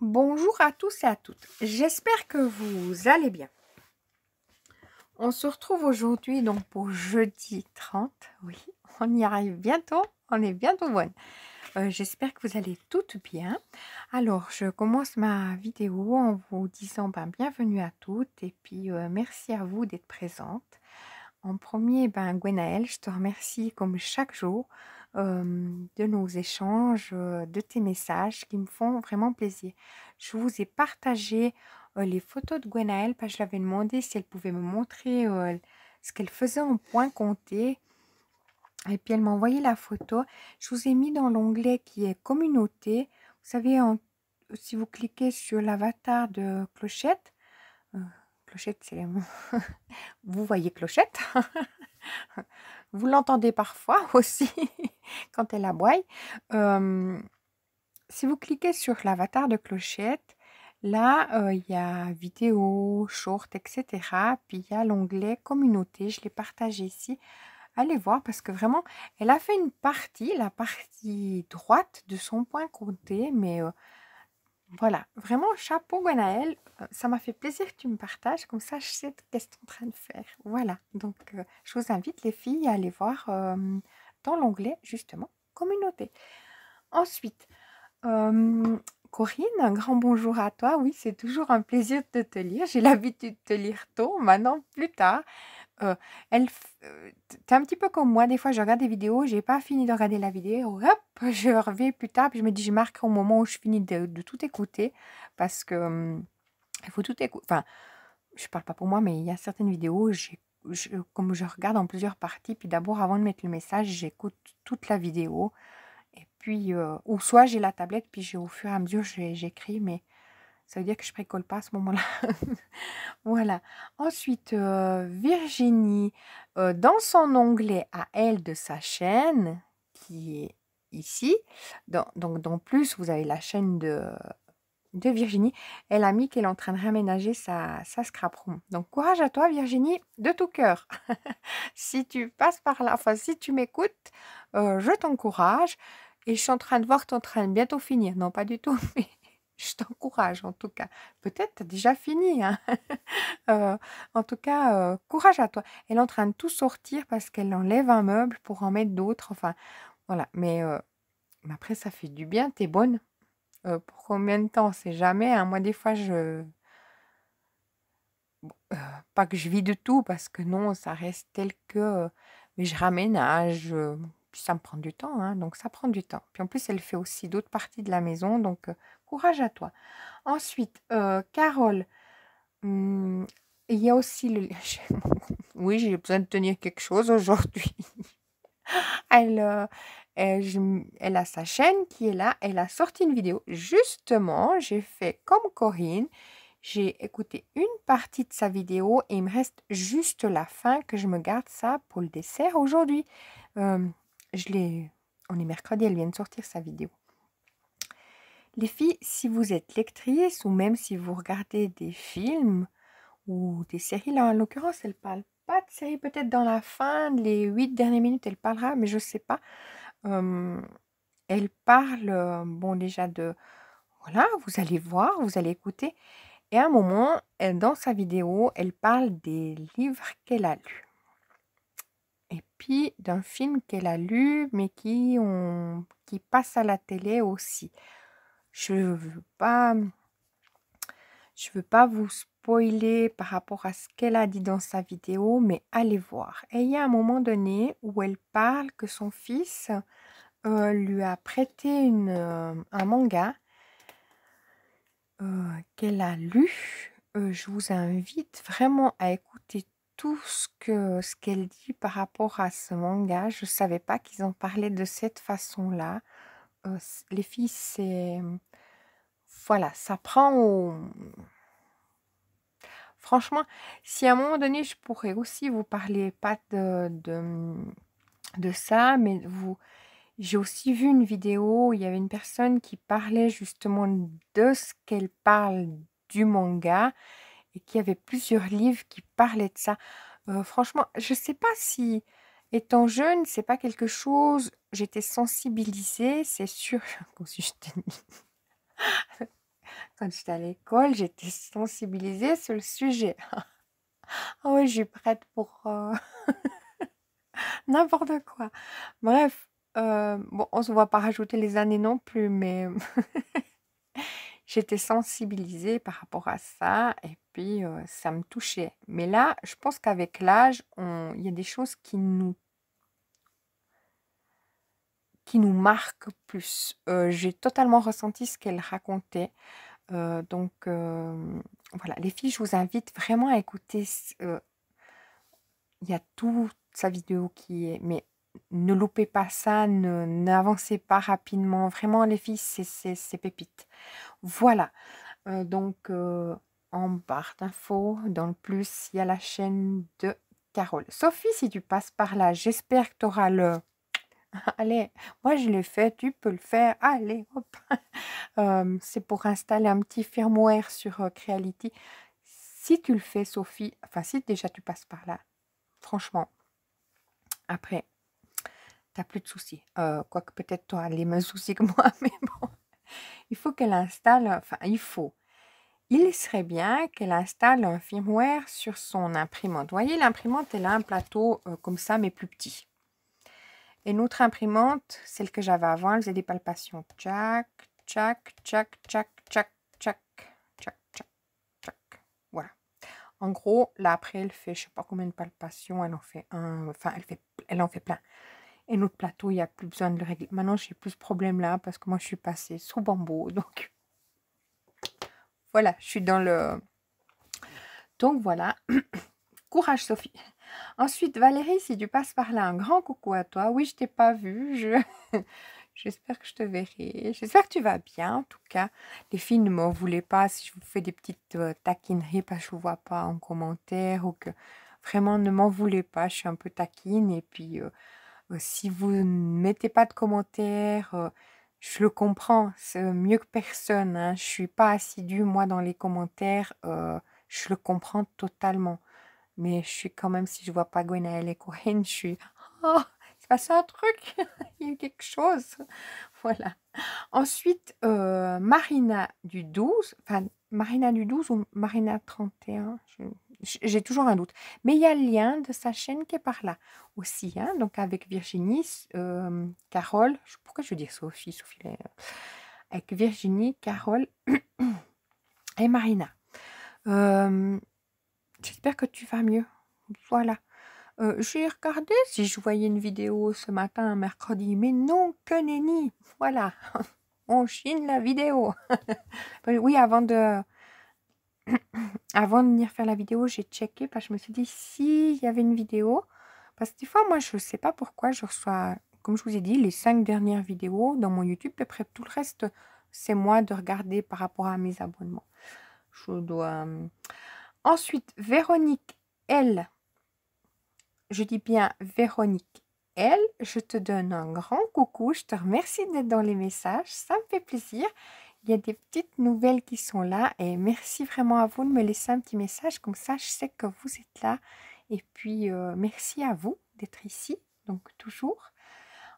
Bonjour à tous et à toutes, j'espère que vous allez bien. On se retrouve aujourd'hui donc pour jeudi 30, oui, on y arrive bientôt, on est bientôt bonne. J'espère que vous allez toutes bien. Alors, je commence ma vidéo en vous disant bienvenue à toutes et puis merci à vous d'être présentes. En premier, Gwenaëlle, je te remercie comme chaque jour de nos échanges, de tes messages qui me font vraiment plaisir. Je vous ai partagé les photos de Gwenaëlle parce que je l'avais demandé si elle pouvait me montrer ce qu'elle faisait en point compté. Et puis elle m'a envoyé la photo. Je vous ai mis dans l'onglet qui est communauté. Vous savez, si vous cliquez sur l'avatar de Clochette, Clochette, c'est vous voyez Clochette. Vous l'entendez parfois aussi quand elle aboie. Si vous cliquez sur l'avatar de Clochette, là, il y a vidéo, short, etc. Puis il y a l'onglet communauté. Je l'ai partagé ici. Allez voir parce que vraiment, elle a fait une partie, la partie droite de son point compté. Mais voilà, vraiment chapeau Gwenaëlle. Ça m'a fait plaisir que tu me partages. Comme ça, je sais qu'est-ce que tu es en train de faire. Voilà, donc je vous invite les filles à aller voir dans l'onglet justement communauté. Ensuite, Corinne, un grand bonjour à toi. Oui, c'est toujours un plaisir de te lire. J'ai l'habitude de te lire tôt, maintenant plus tard. T'es un petit peu comme moi, des fois je regarde des vidéos, j'ai pas fini de regarder la vidéo, hop, je reviens plus tard, puis je me dis je marque au moment où je finis de tout écouter, parce que il faut tout écouter. Enfin, je parle pas pour moi, mais il y a certaines vidéos, comme je regarde en plusieurs parties, puis d'abord avant de mettre le message, j'écoute toute la vidéo. Et puis, ou soit j'ai la tablette, puis au fur et à mesure, j'écris, mais ça veut dire que je bricole pas à ce moment-là. Voilà. Ensuite, Virginie, dans son onglet à elle de sa chaîne, qui est ici, donc dans plus, vous avez la chaîne de Virginie, elle a mis qu'elle est en train de réaménager sa scrap room. Donc, courage à toi, Virginie, de tout cœur. Si tu passes par là, enfin, si tu m'écoutes, je t'encourage. Et je suis en train de voir que tu es en train de bientôt finir. Non, pas du tout, mais je t'encourage en tout cas. Peut-être tu as déjà fini, hein. En tout cas, courage à toi. Elle est en train de tout sortir parce qu'elle enlève un meuble pour en mettre d'autres. Enfin, voilà. Mais après, ça fait du bien. T'es bonne. Pour combien de temps? On sait jamais, hein. Moi, des fois, pas que je vis de tout parce que non, ça reste tel que. Mais je raménage. Puis ça me prend du temps, hein, donc ça prend du temps. Puis en plus, elle fait aussi d'autres parties de la maison, donc courage à toi. Ensuite, Carole, il y a aussi le... Oui, j'ai besoin de tenir quelque chose aujourd'hui. Elle, elle a sa chaîne qui est là. Elle a sorti une vidéo. Justement, j'ai fait comme Corinne. J'ai écouté une partie de sa vidéo et il me reste juste la fin que je me garde ça pour le dessert aujourd'hui. On est mercredi, elle vient de sortir sa vidéo. Les filles, si vous êtes lectrices ou même si vous regardez des films ou des séries, là en l'occurrence, elle parle pas de série, peut-être dans la fin, les 8 dernières minutes, elle parlera, mais je sais pas. Elle parle, bon déjà de... Voilà, vous allez voir, vous allez écouter. Et à un moment, dans sa vidéo, elle parle des livres qu'elle a lus. Et puis d'un film qu'elle a lu, mais qui passe à la télé aussi. Je veux pas vous spoiler par rapport à ce qu'elle a dit dans sa vidéo, mais allez voir. Et il y a un moment donné où elle parle que son fils lui a prêté un manga qu'elle a lu. Je vous invite vraiment à écouter tout ce qu'elle dit par rapport à ce manga. Je ne savais pas qu'ils en parlaient de cette façon-là. Les filles, c'est... Voilà, ça prend au... Franchement, si à un moment donné, je pourrais aussi vous parler pas de ça, mais j'ai aussi vu une vidéo où il y avait une personne qui parlait justement de ce qu'elle parle du manga et qu'il y avait plusieurs livres qui parlaient de ça. Franchement, je sais pas si, étant jeune, c'est pas quelque chose, j'étais sensibilisée, c'est sûr. Quand j'étais à l'école, j'étais sensibilisée sur le sujet. Ah oui, je suis prête pour n'importe quoi. Bref, bon, on se voit pas rajouter les années non plus, mais j'étais sensibilisée par rapport à ça et puis ça me touchait. Mais là, je pense qu'avec l'âge, il y a des choses qui nous marquent plus. J'ai totalement ressenti ce qu'elle racontait. Donc, voilà, les filles, je vous invite vraiment à écouter. Il y a toute sa vidéo qui est, mais ne loupez pas ça, n'avancez pas rapidement. Vraiment, les filles, c'est pépite. Voilà. Donc, en barre d'infos, dans le plus, il y a la chaîne de Carole. Sophie, si tu passes par là, j'espère que tu auras le... Allez, moi je l'ai fait, tu peux le faire. Allez, hop. C'est pour installer un petit firmware sur Creality. Si tu le fais, Sophie, enfin si déjà tu passes par là, franchement, après, t'as plus de soucis. Quoique peut-être tu auras les mêmes soucis que moi, mais bon, il faut qu'elle installe, enfin il serait bien qu'elle installe un firmware sur son imprimante. Vous voyez, l'imprimante, elle a un plateau comme ça, mais plus petit. Et notre imprimante, celle que j'avais avant, elle faisait des palpations. Tchac, tchac, tchac, tchac, tchac, tchac, tchac, tchac, tchac. Voilà. En gros, là, après, elle fait, je sais pas combien de palpations, elle en fait un, enfin, elle en fait plein. Et notre plateau, il n'y a plus besoin de le régler. Maintenant, j'ai plus ce problème-là parce que moi, je suis passée sous bambou. Donc, voilà, je suis dans le... Donc, voilà. Courage, Sophie. Ensuite, Valérie, si tu passes par là, un grand coucou à toi. Oui, je t'ai pas vue. J'espère que je te verrai. J'espère que tu vas bien, en tout cas. Les filles, ne m'en voulez pas si je vous fais des petites taquineries parce que je ne vous vois pas en commentaire ou que... Vraiment, ne m'en voulez pas. Je suis un peu taquine. Et puis, si vous ne mettez pas de commentaires, je le comprends. C'est mieux que personne. Hein. Je suis pas assidue, moi, dans les commentaires. Je le comprends totalement. Mais je suis quand même, si je vois pas Gwenaëlle et Corinne, je suis... Oh, c'est passé un truc. Il y a eu quelque chose. Voilà. Ensuite, Marina du 12. Enfin, Marina du 12 ou Marina 31. J'ai toujours un doute. Mais il y a le lien de sa chaîne qui est par là aussi. Hein, donc avec Virginie, Carole. Pourquoi je veux dire Sophie? Sophie, avec Virginie, Carole et Marina. J'espère que tu vas mieux. Voilà. J'ai regardé si je voyais une vidéo ce matin, un mercredi, mais non, que nenni. Voilà. On chine la vidéo. Oui, avant de venir faire la vidéo, j'ai checké parce que je me suis dit s'il y avait une vidéo. Parce que des fois, moi, je ne sais pas pourquoi je reçois, comme je vous ai dit, les 5 dernières vidéos dans mon YouTube. Et après, tout le reste, c'est moi de regarder par rapport à mes abonnements. Je dois... Ensuite, Véronique, elle, je dis bien Véronique, elle, je te donne un grand coucou. Je te remercie d'être dans les messages. Ça me fait plaisir. Il y a des petites nouvelles qui sont là et merci vraiment à vous de me laisser un petit message. Comme ça, je sais que vous êtes là. Et puis, merci à vous d'être ici. Donc, toujours.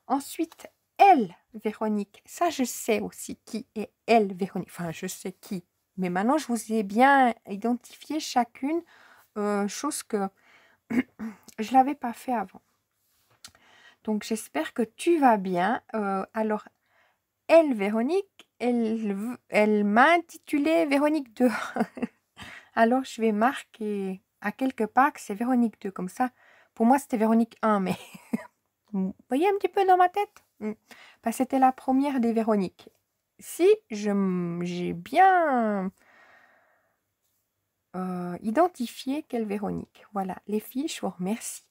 Ensuite, elle, Véronique. Ça, je sais aussi qui est elle, Véronique. Enfin, je sais qui. Mais maintenant, je vous ai bien identifié chacune, chose que je ne l'avais pas fait avant. Donc, j'espère que tu vas bien. Alors, elle, Véronique, elle m'a intitulé Véronique 2. Alors, je vais marquer à quelque part que c'est Véronique 2. Comme ça, pour moi, c'était Véronique 1. Mais vous voyez un petit peu dans ma tête c'était la première des Véroniques. Si j'ai bien identifié quelle Véronique. Voilà, les filles, je vous remercie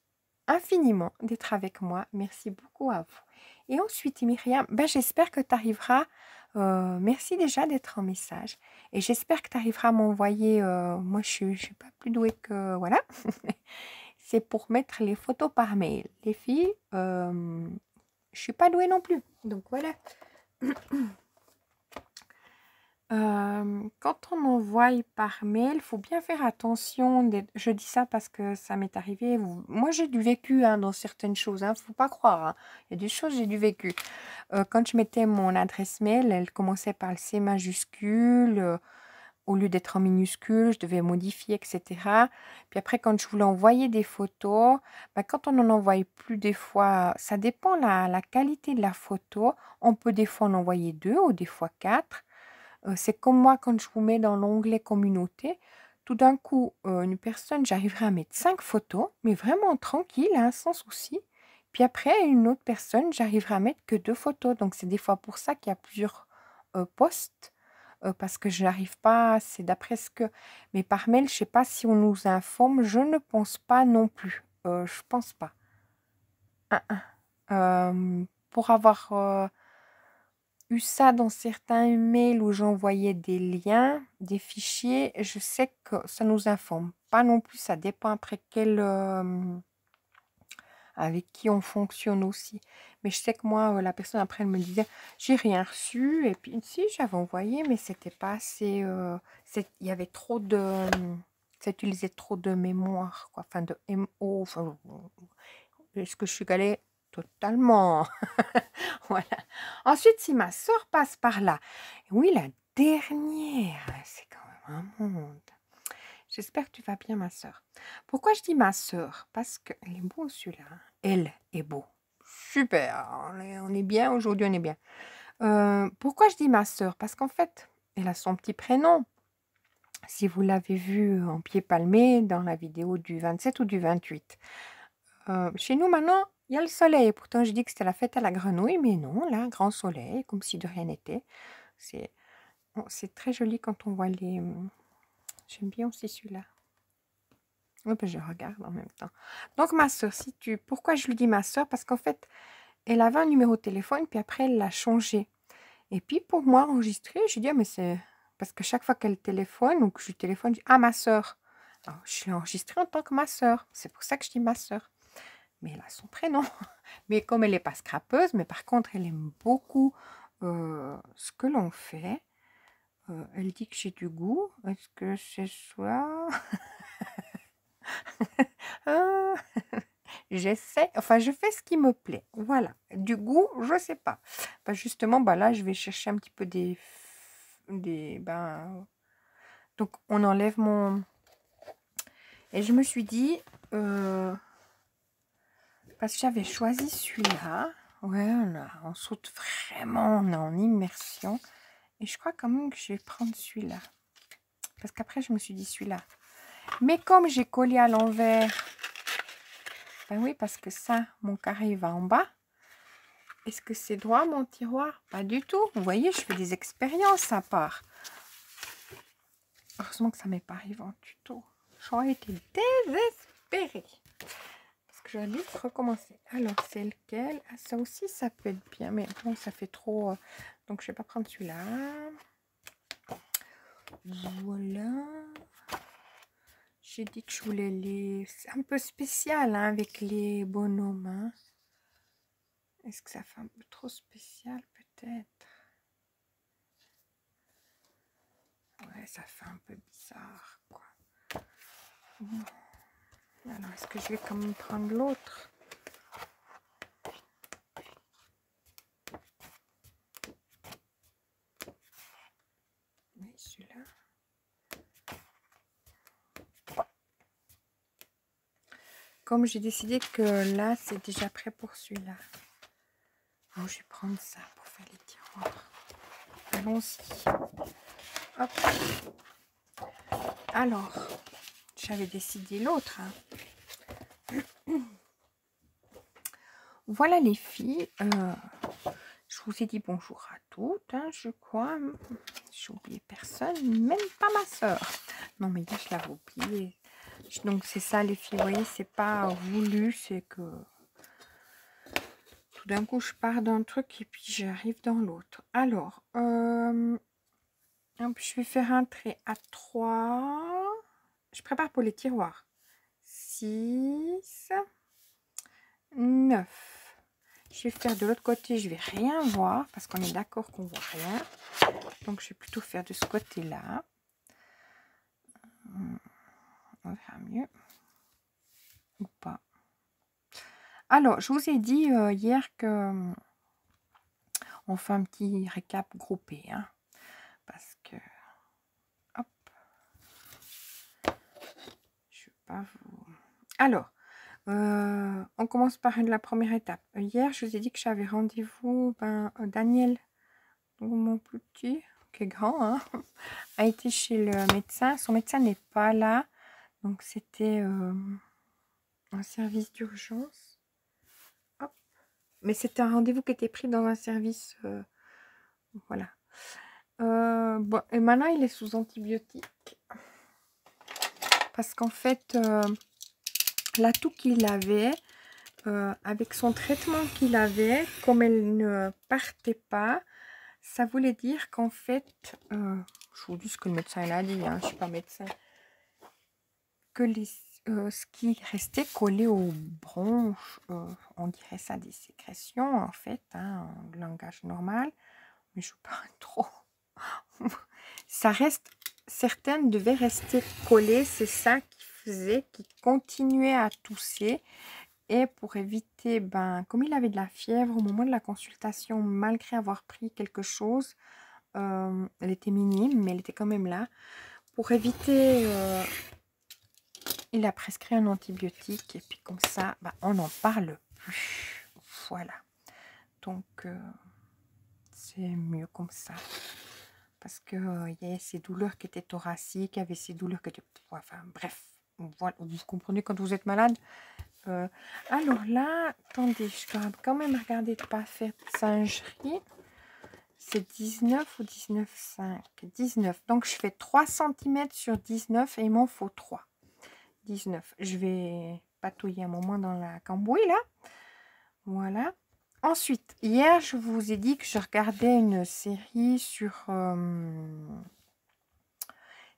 infiniment d'être avec moi. Merci beaucoup à vous. Et ensuite, Myriam, j'espère que tu arriveras. Merci déjà d'être en message. Et j'espère que tu arriveras à m'envoyer. Moi, je ne suis pas plus douée que. Voilà. C'est pour mettre les photos par mail. Les filles, je ne suis pas douée non plus. Donc voilà. Quand on envoie par mail, il faut bien faire attention. Je dis ça parce que ça m'est arrivé. Moi, j'ai du vécu hein, dans certaines choses. Hein, faut pas croire. Hein. Il y a des choses, j'ai du vécu. Quand je mettais mon adresse mail, elle commençait par le C majuscule. Au lieu d'être en minuscule, je devais modifier, etc. Puis après, quand je voulais envoyer des photos, bah, quand on en envoie plus des fois, ça dépend la qualité de la photo. On peut des fois en envoyer 2 ou des fois 4. C'est comme moi quand je vous mets dans l'onglet communauté. Tout d'un coup, une personne, j'arriverai à mettre 5 photos, mais vraiment tranquille, hein, sans souci. Puis après, une autre personne, j'arriverai à mettre que 2 photos. Donc c'est des fois pour ça qu'il y a plusieurs posts, parce que je n'arrive pas, c'est d'après ce que... Mais par mail, je ne sais pas si on nous informe, je ne pense pas non plus. Je pense pas. Pour avoir eu ça dans certains mails où j'envoyais des liens, des fichiers, je sais que ça nous informe. Pas non plus, ça dépend après avec qui on fonctionne aussi. Mais je sais que moi, la personne après, elle me disait, j'ai rien reçu. Et puis, si, j'avais envoyé, mais c'était pas assez... il y avait trop de... ça utilisait trop de mémoire, quoi. Enfin, de MO. Enfin, est-ce que je suis galée totalement? Voilà. Ensuite, si ma soeur passe par là, oui, la dernière, c'est quand même un monde. J'espère que tu vas bien, ma soeur. Pourquoi je dis ma soeur? Parce qu'elle est beau, celui-là. Elle est beau. Super, on est bien, aujourd'hui on est bien. Pourquoi je dis ma soeur? Parce qu'en fait, elle a son petit prénom. Si vous l'avez vu en pied palmé dans la vidéo du 27 ou du 28. Chez nous, maintenant, il y a le soleil. Pourtant, je dis que c'était la fête à la grenouille, mais non, là, grand soleil, comme si de rien n'était. C'est très joli quand on voit les... J'aime bien aussi celui-là. Oui, ben, je regarde en même temps. Donc, ma soeur, pourquoi je lui dis ma soeur? Parce qu'en fait, elle avait un numéro de téléphone, puis après, elle l'a changé. Et puis, pour moi, enregistrer, je dis, ah, mais c'est... Parce que chaque fois qu'elle téléphone, ou que je téléphone, je dis, ah, ma soeur. Alors, je l'ai enregistrée en tant que ma soeur. C'est pour ça que je dis ma soeur. Mais elle a son prénom. Mais comme elle n'est pas scrapeuse, mais par contre, elle aime beaucoup ce que l'on fait. Elle dit que j'ai du goût. Est-ce que ce soit... Ah, j'essaie, enfin, je fais ce qui me plaît. Voilà. Du goût, je sais pas. Bah, justement, bah, là, je vais chercher un petit peu donc, on enlève mon... Et je me suis dit... parce que j'avais choisi celui-là. Ouais, on saute vraiment, on est en immersion. Et je crois quand même que je vais prendre celui-là. Parce qu'après, je me suis dit celui-là. Mais comme j'ai collé à l'envers... Ben oui, parce que ça, mon carré va en bas. Est-ce que c'est droit, mon tiroir? Pas du tout. Vous voyez, je fais des expériences à part. Heureusement que ça m'est pas arrivé en tuto. J'aurais été désespérée. Parce que j'aurais dû recommencer. Alors, c'est lequel? Ah, ça aussi, ça peut être bien. Mais bon, ça fait trop... donc, je vais pas prendre celui-là. Voilà. J'ai dit que je voulais les... C'est un peu spécial hein, avec les bonhommes. Hein. Est-ce que ça fait un peu trop spécial peut-être? Ouais, ça fait un peu bizarre, quoi. Alors, est-ce que je vais quand même prendre l'autre? Oui, celui-là. Comme j'ai décidé que là, c'est déjà prêt pour celui-là. Oh, je vais prendre ça pour faire les tiroirs. Allons-y. Hop. Alors, j'avais décidé l'autre. Hein. Voilà les filles. Je vous ai dit bonjour à toutes, hein, je crois. J'ai oublié personne, même pas ma soeur. Non, mais là, je l'avais oublié. Donc, c'est ça, les filles. Vous voyez, c'est pas voulu, c'est que tout d'un coup, je pars d'un truc et puis j'arrive dans l'autre. Alors, je vais faire un trait à 3. Je prépare pour les tiroirs. 6, 9. Je vais faire de l'autre côté, je vais rien voir parce qu'on est d'accord qu'on voit rien. Donc, je vais plutôt faire de ce côté-là. On verra mieux. Ou pas. Alors, je vous ai dit hier que on fait un petit récap groupé. Hein, parce que... Hop. Je ne vais pas vous... Alors, on commence par la première étape. Hier, je vous ai dit que j'avais rendez-vous. Daniel, mon petit, qui est grand, hein, a été chez le médecin. Son médecin n'est pas là. Donc, c'était un service d'urgence. Hop. Mais c'était un rendez-vous qui était pris dans un service... voilà. Bon, et maintenant, il est sous antibiotiques. Parce qu'en fait, l'atout qu'il avait, avec son traitement qu'il avait, comme elle ne partait pas, ça voulait dire qu'en fait, je vous dis ce que le médecin il a dit, hein, je ne suis pas médecin, que ce qui restait collé aux bronches, on dirait ça des sécrétions en fait, hein, en langage normal, mais je parle trop. Ça reste, certaines devaient rester collées, c'est ça qui faisait, qui continuait à tousser. Et pour éviter, comme il avait de la fièvre au moment de la consultation, malgré avoir pris quelque chose, elle était minime, mais elle était quand même là. Pour éviter, il a prescrit un antibiotique, et puis comme ça, on n'en parle plus. Voilà. Donc, c'est mieux comme ça. Parce que il y avait ces douleurs qui étaient thoraciques, il y avait ces douleurs qui étaient... Enfin, bref, voilà, vous comprenez quand vous êtes malade. Alors là, attendez, je dois quand même regarder de ne pas faire de singerie. C'est 19 ou 19,5 19. Donc, je fais 3 cm sur 19 et il m'en faut 3. 19. Je vais patouiller un moment dans la cambouille, là. Voilà. Ensuite, hier, je vous ai dit que je regardais une série sur...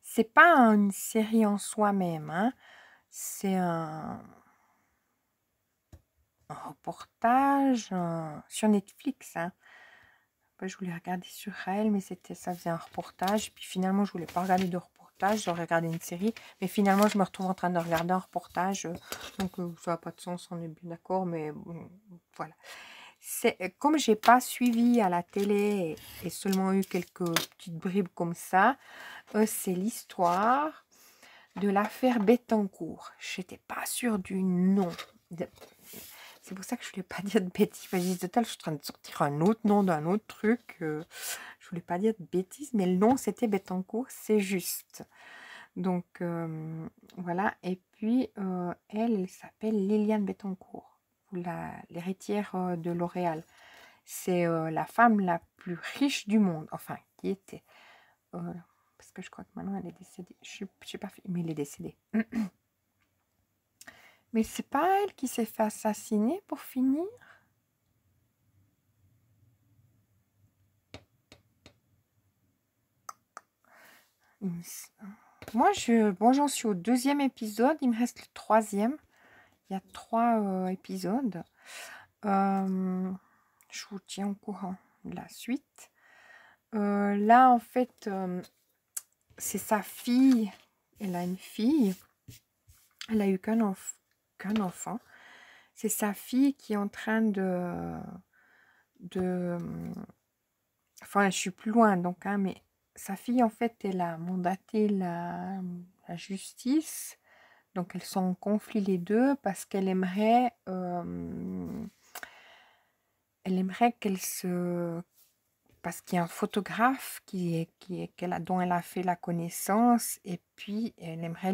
c'est pas une série en soi-même, hein. C'est un reportage sur Netflix. Hein. Je voulais regarder sur elle, mais ça faisait un reportage. Puis finalement, je voulais pas regarder de reportage. J'aurais regardé une série. Mais finalement, je me retrouve en train de regarder un reportage. Donc, ça n'a pas de sens, on est bien d'accord. Mais voilà. Comme j'ai pas suivi à la télé et seulement eu quelques petites bribes comme ça, c'est l'histoire de l'affaire Bettencourt. J'étais pas sûre du nom. C'est pour ça que je voulais pas dire de bêtises. Je suis en train de sortir un autre nom d'un autre truc. Je voulais pas dire de bêtises, mais le nom c'était Bettencourt, c'est juste. Donc voilà. Et puis elle s'appelle Liliane Bettencourt, l'héritière de L'Oréal. C'est la femme la plus riche du monde. Enfin, qui était. Parce que je crois que maintenant elle est décédée. Je sais pas, mais elle est décédée. Mais c'est pas elle qui s'est fait assassiner pour finir? Moi, j'en suis au 2e épisode. Il me reste le 3e. Il y a 3 épisodes. Je vous tiens au courant de la suite. Là, en fait, c'est sa fille. Elle a une fille. Elle a eu qu'un enfant. C'est sa fille qui est en train enfin, je suis plus loin, donc, hein, mais sa fille, en fait, elle a mandaté la justice. Donc, elles sont en conflit les deux parce qu'elle aimerait... elle aimerait qu'elle se... Parce qu'il y a un photographe dont elle a fait la connaissance. Et puis, elle aimerait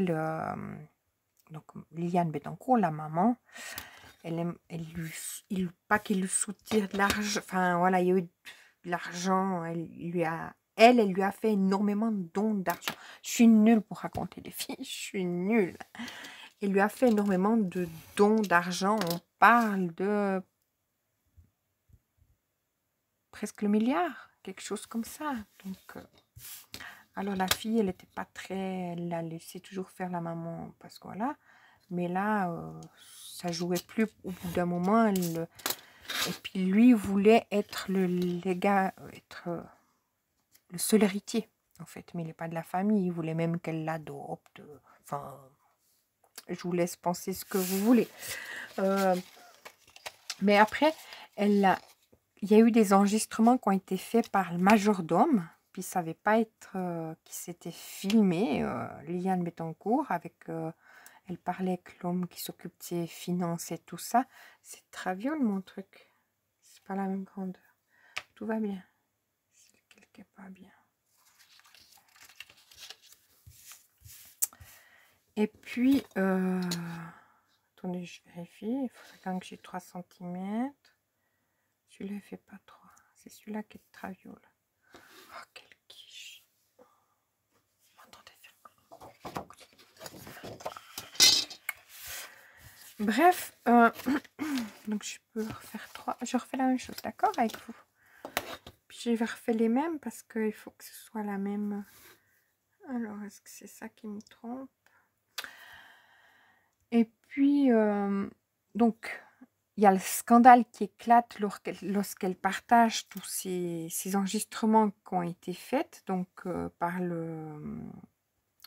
donc, Liliane Bettencourt, la maman, pas qu'il lui soutire de l'argent. Enfin, voilà, il y a eu de l'argent. Elle lui a fait énormément de dons d'argent. Je suis nulle pour raconter les filles. Je suis nulle. Elle lui a fait énormément de dons d'argent. On parle de presque le milliard, quelque chose comme ça. Donc, alors la fille, elle n'était pas très... Elle la laissait toujours faire la maman, parce que voilà. Mais là, ça jouait plus. Au bout d'un moment, Et puis lui voulait être le légat, être le seul héritier, en fait. Mais il n'est pas de la famille. Il voulait même qu'elle l'adopte. Enfin, je vous laisse penser ce que vous voulez. Mais après, il y a eu des enregistrements qui ont été faits par le majordome. Puis ça ne savait pas être qui s'était filmé, Liliane Bettencourt, avec... elle parlait avec l'homme qui s'occupe de ses finances et tout ça. C'est traviole, mon truc. C'est pas la même grandeur. Tout va bien. C'est lequel qui est pas bien. Et puis, attendez, je vérifie. Il faudrait quand même que j'ai 3 cm. Celui-là, il fait pas 3. C'est celui-là qui est traviole. Oh, quelle quiche. Attendez. Bref, donc je peux refaire 3. Je refais la même chose, d'accord, avec vous. Puis je vais refaire les mêmes parce qu'il faut que ce soit la même. Alors, est-ce que c'est ça qui me trompe? Et puis, donc, il y a le scandale qui éclate lorsqu'elle partage tous ces enregistrements qui ont été faits, donc par le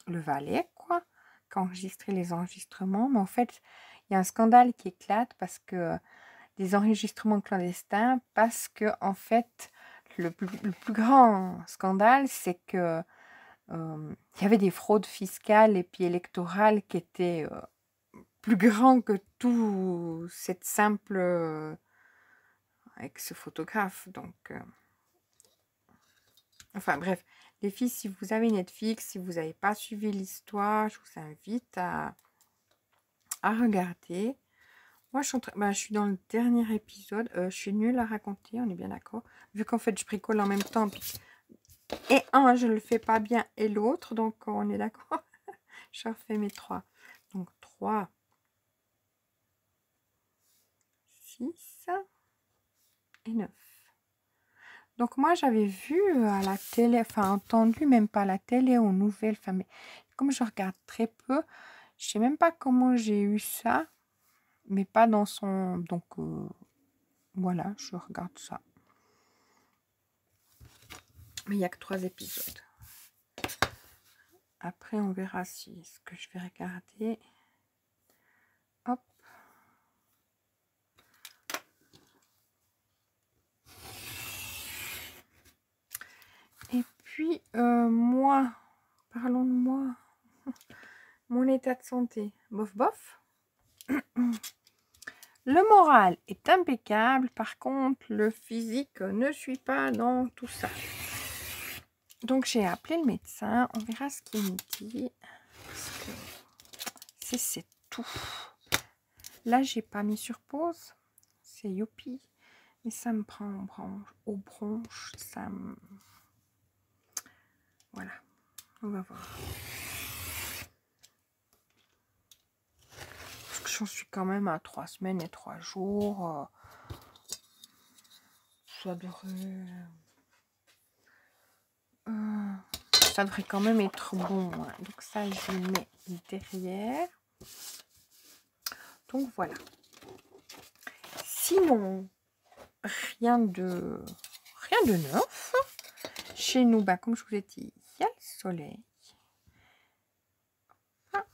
valet, quoi, qui a enregistré les enregistrements. Mais en fait, il y a un scandale qui éclate parce que des enregistrements clandestins, parce que en fait, le plus grand scandale, c'est que il y avait des fraudes fiscales et puis électorales qui étaient plus grands que tout cette simple avec ce photographe. Donc, enfin bref, les filles, si vous avez Netflix, si vous n'avez pas suivi l'histoire, je vous invite à regarder. Moi, je suis dans le dernier épisode. Je suis nulle à raconter, on est bien d'accord. Vu qu'en fait, je bricole en même temps. Et un, je ne le fais pas bien, et l'autre, donc on est d'accord. Je refais mes 3. Donc 3, 6 et 9. Donc moi, j'avais vu à la télé, enfin entendu, même pas à la télé, aux nouvelles. Enfin, mais comme je regarde très peu, je sais même pas comment j'ai eu ça. Mais pas dans son... Donc voilà, je regarde ça. Mais il n'y a que 3 épisodes. Après, on verra si ce que je vais regarder. Hop. Et puis, moi, parlons de moi. Mon état de santé, bof bof. Le moral est impeccable. Par contre, le physique ne suit pas dans tout ça. Donc, j'ai appelé le médecin. On verra ce qu'il me dit. Parce que c'est tout. Là, j'ai pas mis sur pause. C'est youpi. Mais ça me prend aux bronches. Ça me... Voilà. On va voir. Parce que j'en suis quand même à 3 semaines et 3 jours. Ça devrait quand même être bon. Hein. Donc ça, je le mets derrière. Donc voilà. Sinon, rien de neuf. Chez nous, bah, comme je vous ai dit, il y a le soleil. Ah.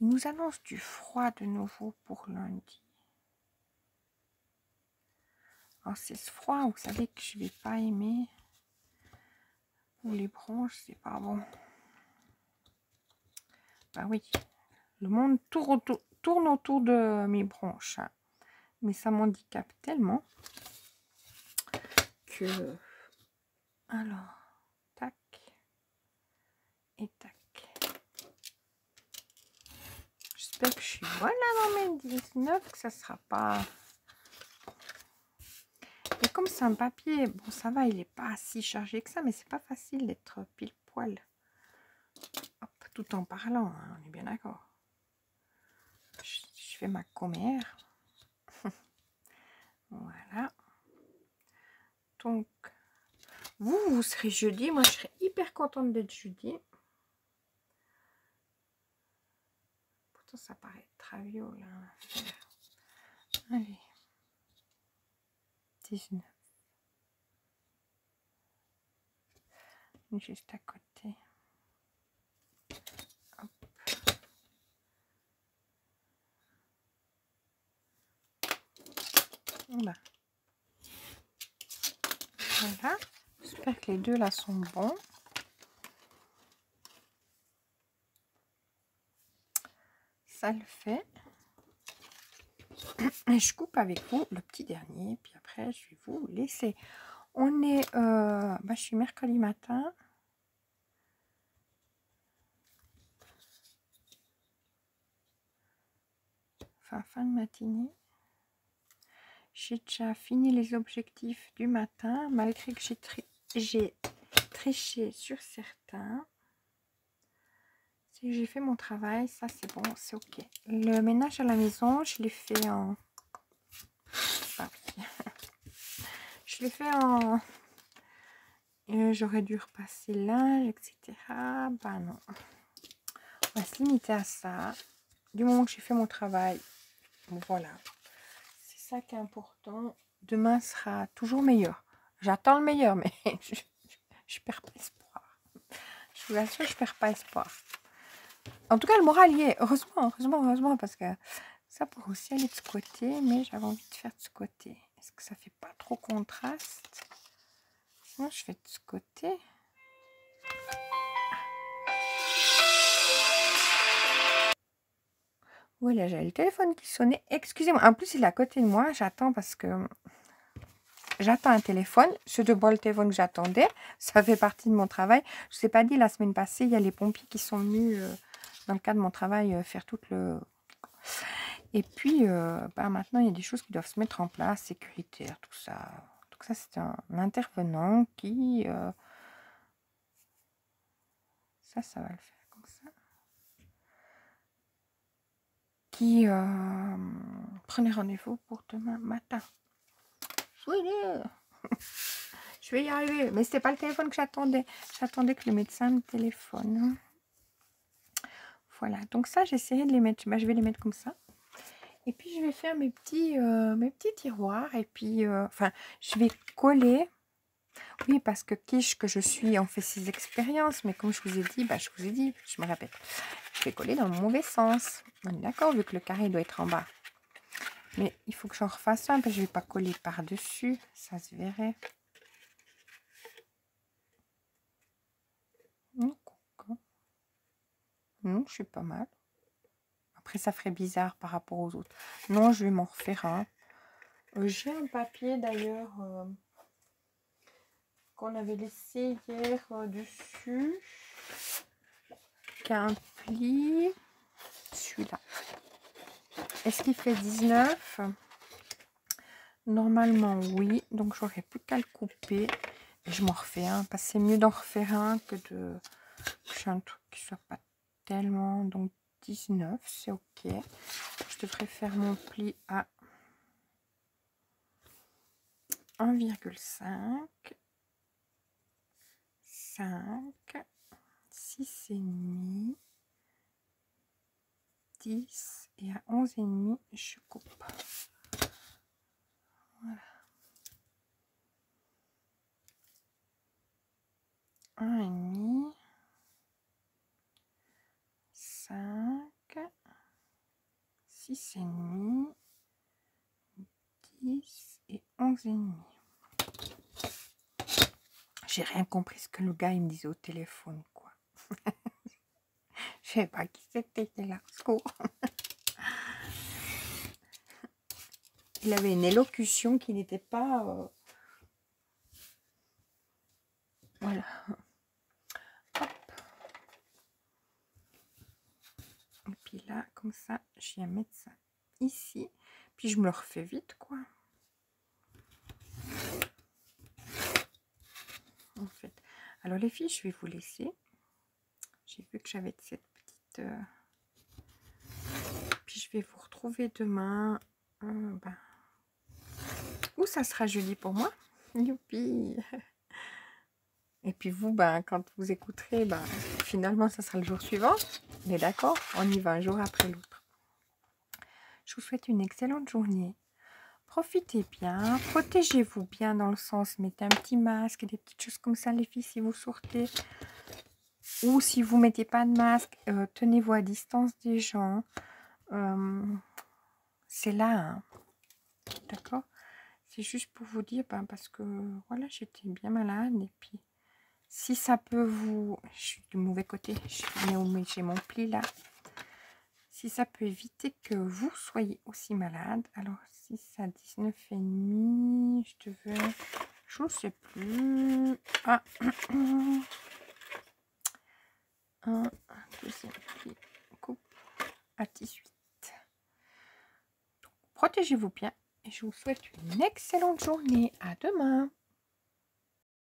Il nous annonce du froid de nouveau pour lundi. Alors c'est ce froid, vous savez que je vais pas aimer. Pour les bronches, c'est pas bon. Bah oui, le monde tourne autour de mes bronches. Hein. Mais ça m'handicape tellement que... Alors, tac et tac. J'espère que je suis bonne là dans mes 19, que ça sera pas... Et comme c'est un papier, bon ça va, il n'est pas si chargé que ça, mais c'est pas facile d'être pile poil. Hop, tout en parlant, hein, on est bien d'accord. Je fais ma commère. Voilà. Donc, vous serez jeudi. Moi, je serai hyper contente d'être jeudi. Pourtant, ça paraît traviole. Hein. Allez. 19. Juste à côté. Hop. Là. Voilà. J'espère que les deux là sont bons. Ça le fait. Et je coupe avec vous le petit dernier, puis après je vais vous laisser. On est, je suis mercredi matin. Fin de matinée. J'ai déjà fini les objectifs du matin, malgré que j'ai triché sur certains. Si j'ai fait mon travail, ça c'est bon, c'est ok. Le ménage à la maison, je l'ai fait en... Je l'ai fait en... J'aurais dû repasser l'âge, etc. Bah non. On va se limiter à ça. Du moment que j'ai fait mon travail, voilà. C'est ça qui est important. Demain sera toujours meilleur. J'attends le meilleur, mais je perds pas espoir. Je vous assure, je perds pas espoir. En tout cas, le moral y est. Heureusement, parce que ça pourrait aussi aller de ce côté, mais j'avais envie de faire de ce côté. Est-ce que ça fait pas trop contraste? Sinon, je fais de ce côté. Voilà, j'avais le téléphone qui sonnait. Excusez-moi. En plus, il est à côté de moi. J'attends parce que j'attends un téléphone. C'est pas le téléphone que j'attendais. Ça fait partie de mon travail. Je ne vous ai pas dit, la semaine passée, il y a les pompiers qui sont venus, dans le cadre de mon travail, faire tout le... Et puis, maintenant, il y a des choses qui doivent se mettre en place, sécuritaire, tout ça. Donc ça, c'est un intervenant qui... ça va le faire comme ça. Qui prenait rendez-vous pour demain matin. Je vais y arriver. Mais c'était pas le téléphone que j'attendais. J'attendais que le médecin me téléphone. Voilà. Donc ça, j'essaierai de les mettre. Je vais les mettre comme ça. Et puis, je vais faire mes petits tiroirs. Et puis, je vais coller. Oui, parce que quiche que je suis, on fait ses expériences. Mais comme je vous ai dit, je me répète. Je vais coller dans le mauvais sens. On est d'accord, vu que le carré doit être en bas. Mais il faut que j'en refasse un, parce que je ne vais pas coller par-dessus. Ça se verrait. Non, je suis pas mal. Après, ça ferait bizarre par rapport aux autres. Non, je vais m'en refaire un. J'ai un papier d'ailleurs qu'on avait laissé hier dessus. Qui a un pli. Celui-là. Est-ce qu'il fait 19? Normalement, oui. Donc, j'aurais plus qu'à le couper. Et je m'en refais un. Parce que c'est mieux d'en refaire un que de... J'ai un truc qui soit pas tellement... Donc, 19, c'est ok. Je devrais faire mon pli à 1,5, 5, 6,5, 10 et à 11,5, je coupe. Voilà. 1,5, 5, 6,5, 10 et 11,5. J'ai rien compris ce que le gars il me disait au téléphone, quoi. Je sais pas qui c'était là. Il avait une élocution qui n'était pas... Voilà. Hop. Et puis là, comme ça, je viens mettre ça ici. Puis je me le refais vite, quoi. En fait. Alors les filles, je vais vous laisser. J'ai vu que j'avais cette petite... Puis je vais vous retrouver demain. Ou ça sera jeudi pour moi. Youpi. Et puis vous, quand vous écouterez, finalement, ça sera le jour suivant. On est d'accord? On y va un jour après l'autre. Je vous souhaite une excellente journée. profitez bien, protégez-vous bien dans le sens, mettez un petit masque, des petites choses comme ça les filles si vous sortez. Ou si vous mettez pas de masque, tenez-vous à distance des gens. C'est là, hein. D'accord? C'est juste pour vous dire, ben, parce que voilà, j'étais bien malade. Et puis, si ça peut vous... Je suis du mauvais côté, j'ai mon pli là. Si ça peut éviter que vous soyez aussi malade. Alors, 6 à 19,5, je devais... Je ne sais plus. Ah, un deuxième pli, coupe à 18. Protégez-vous bien et je vous souhaite une excellente journée. À demain.